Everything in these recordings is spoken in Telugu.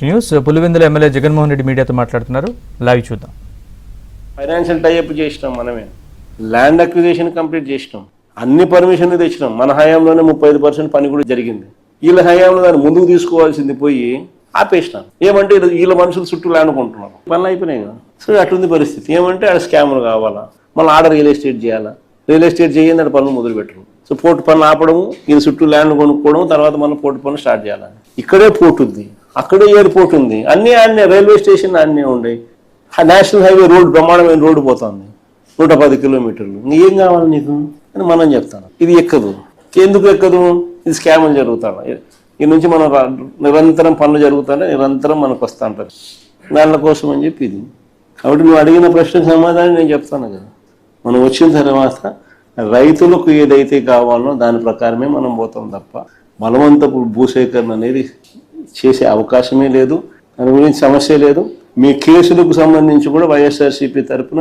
న్యూస్ పులివెందుల ఎమ్మెల్యే జగన్మోహన్ రెడ్డి మీడియాతో మాట్లాడుతున్నారు. లైవ్ చూద్దాం. ఫైనాన్షియల్ టైఅప్ చేసినాం, మనమే ల్యాండ్ అక్విజిషన్ కంప్లీట్ చేసినాం, అన్ని పర్మిషన్లు తెచ్చినాం. మన హయాంలోనే 35% పని కూడా జరిగింది. వీళ్ళ హయాంలో దాన్ని ముందుకు తీసుకోవాల్సింది పోయి ఆపేసినాం. ఏమంటే వీళ్ళ మనుషులు చుట్టూ ల్యాండ్ కొంటున్నారు, పనులు అయిపోయినాయి కదా. సో అట్లుంది పరిస్థితి. ఏమంటే ఆడ స్కామ్లు కావాలా, మళ్ళీ ఆడ రియల్ ఎస్టేట్ చేయాలా, రియల్ ఎస్టేట్ చేయండి అక్కడ పనులు మొదలు పెట్టరు. సో పోర్టు పనులు ఆపడము, వీళ్ళ చుట్టూ ల్యాండ్ కొనుక్కోవడం, తర్వాత మనం పోర్టు పనులు స్టార్ట్ చేయాలి. ఇక్కడే పోర్టు ఉంది, అక్కడే ఎయిర్పోర్ట్ ఉంది, అన్నీ ఆడనే, రైల్వే స్టేషన్ అన్నీ ఉన్నాయి. నేషనల్ హైవే రోడ్డు, బ్రహ్మాండమైన రోడ్డు పోతుంది 110 కిలోమీటర్లు. ఏం కావాలి నీకు అని మనం చెప్తాను. ఇది ఎక్కదు. ఎందుకు ఎక్కదు? ఇది స్కామ్లు జరుగుతాడు. ఈ నుంచి మనం నిరంతరం పనులు జరుగుతానే, నిరంతరం మనకు వస్తూ ఉంటారు దానిల కోసం అని చెప్పి ఇది. కాబట్టి నువ్వు అడిగిన ప్రశ్నకు సమాధానం నేను చెప్తాను కదా. మనం వచ్చిన తర్వాత రైతులకు ఏదైతే కావాలో దాని ప్రకారమే మనం పోతాం తప్ప బలవంతపు భూసేకరణ అనేది చేసే అవకాశమే లేదు. దాని గురించి సమస్య లేదు. మీ కేసులకు సంబంధించి కూడా వైఎస్ఆర్సీపీ తరఫున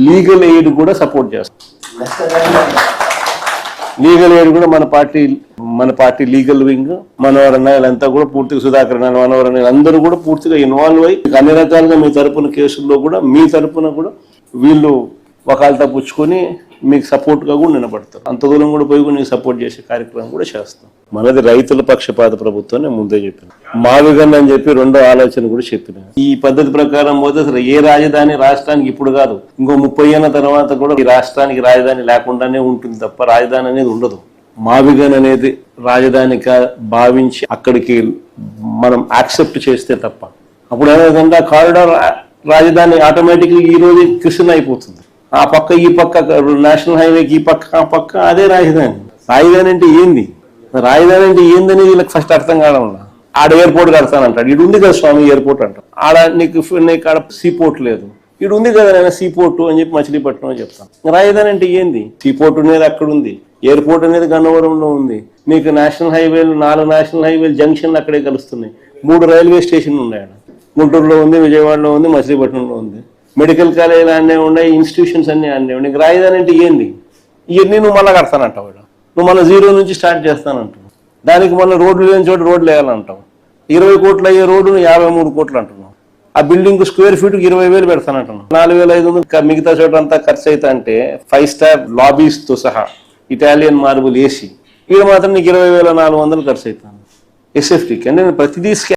లీగల్ ఎయిడ్ కూడా సపోర్ట్ చేస్తాం. లీగల్ ఎయిడ్ కూడా మన పార్టీ లీగల్ వింగ్, మనోహర్ అన్నయ్యలంతా కూడా పూర్తిగా, సుధాకర్ అన్న, మనోహర్ అన్నయ్య అందరూ కూడా పూర్తిగా ఇన్వాల్వ్ అయ్యి అన్ని రకాలుగా మీ తరపున కేసుల్లో కూడా, మీ తరపున కూడా వీళ్ళు వకాల్తా పుచ్చుకొని మీకు సపోర్ట్గా కూడా నిలబడతారు. అంత దూరం కూడా పోయి కూడా నీకు సపోర్ట్ చేసే కార్యక్రమం కూడా చేస్తాం. మనది రైతుల పక్షపాత ప్రభుత్వం నేను ముందే చెప్పిన. మావిగన్ అని చెప్పి రెండో ఆలోచన కూడా చెప్పిన. ఈ పద్ధతి ప్రకారం పోతే అసలు ఏ రాజధాని రాష్ట్రానికి ఇప్పుడు కాదు, ఇంకో 30 ఏళ్ల తర్వాత కూడా ఈ రాష్ట్రానికి రాజధాని లేకుండానే ఉంటుంది తప్ప రాజధాని అనేది ఉండదు. మావిగన్ అనేది రాజధానిగా భావించి అక్కడికి మనం యాక్సెప్ట్ చేస్తే తప్ప అప్పుడు ఏమైందంటే కారిడార్ రాజధాని ఆటోమేటిక్గా ఈ రోజు కృష్ణ అయిపోతుంది. ఆ పక్క ఈ పక్క నేషనల్ హైవేకి ఈ పక్క ఆ పక్క అదే రాజధాని. రాజధాని అంటే ఏంది, రాజధాని అంటే ఏందని వీళ్ళకి ఫస్ట్ అర్థం కావడం. ఆడ ఎయిర్పోర్ట్ కడతానంటాడు, ఇటు ఉంది కదా స్వామి ఎయిర్పోర్ట్ అంటాడు. ఆడ నీకు ఆడ సీపోర్ట్ లేదు, ఇటు ఉంది కదా నేను సీపోర్ట్ అని చెప్పి మచిలీపట్నం అని చెప్తాను. రాజధాని అంటే ఏంది? సీపోర్ట్ అనేది అక్కడ ఉంది, ఎయిర్పోర్ట్ అనేది గన్నవరంలో ఉంది, నీకు నేషనల్ హైవేలు 4 నేషనల్ హైవేలు జంక్షన్లు అక్కడే కలుస్తున్నాయి, 3 రైల్వే స్టేషన్లు ఉన్నాయి. గుంటూరులో ఉంది, విజయవాడలో ఉంది, మచిలీపట్నంలో ఉంది, మెడికల్ కాలేజీలు అన్నీ ఉన్నాయి, ఇన్స్టిట్యూషన్స్ అన్నీ ఉన్నాయి. నీకు రాజధాని అంటే ఏంది? ఇవన్నీ నువ్వు మళ్ళీ కడతానంటావు, నువ్వు మళ్ళీ 0 నుంచి స్టార్ట్ చేస్తానంటావు. దానికి మళ్ళీ రోడ్లు లేని చోట రోడ్లు వేయాలంటావు. 20 కోట్లు అయ్యే రోడ్డును 53 కోట్లు అంటున్నావు. ఆ బిల్డింగ్ స్క్వేర్ ఫీట్కి 20,000 పెడతానంటున్నావు. 4,500 మిగతా చోట అంతా ఖర్చు అవుతా అంటే 5 స్టార్ లాబీస్తో సహా ఇటాలియన్ మార్బుల్ ఏసీ, ఇక్కడ మాత్రం నీకు 20,400 ఖర్చు అవుతాను ఎస్ఎఫ్టీకి. అంటే ప్రతిదీ